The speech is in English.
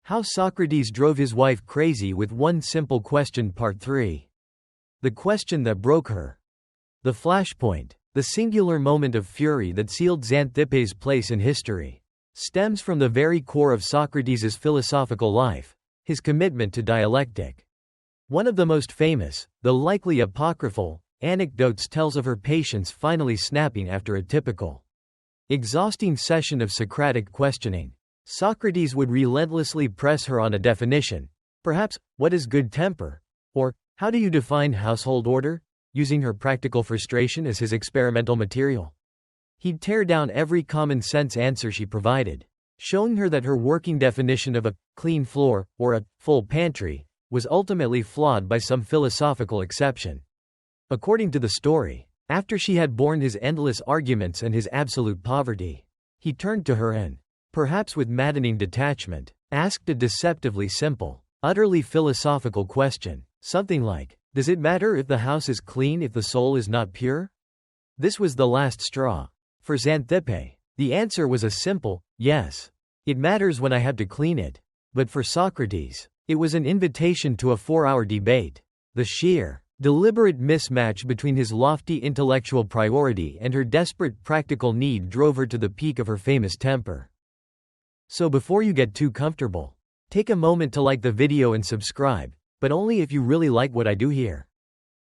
How Socrates drove his wife crazy with one simple question. Part 3. The question that broke her. The flashpoint, the singular moment of fury that sealed Xanthippe's place in history, stems from the very core of Socrates' philosophical life, his commitment to dialectic. One of the most famous, though likely apocryphal, anecdotes tells of her patience finally snapping after a typical, exhausting session of Socratic questioning. Socrates would relentlessly press her on a definition, perhaps, what is good temper? Or, how do you define household order? Using her practical frustration as his experimental material. He'd tear down every common-sense answer she provided, showing her that her working definition of a clean floor, or a full pantry, was ultimately flawed by some philosophical exception. According to the story, after she had borne his endless arguments and his absolute poverty, he turned to her and, perhaps with maddening detachment, asked a deceptively simple, utterly philosophical question, something like, does it matter if the house is clean if the soul is not pure? This was the last straw. For Xanthippe, the answer was a simple, yes. It matters when I have to clean it. But for Socrates, it was an invitation to a 4-hour debate. The sheer, deliberate mismatch between his lofty intellectual priority and her desperate practical need drove her to the peak of her famous temper. So before you get too comfortable, take a moment to like the video and subscribe, but only if you really like what I do here.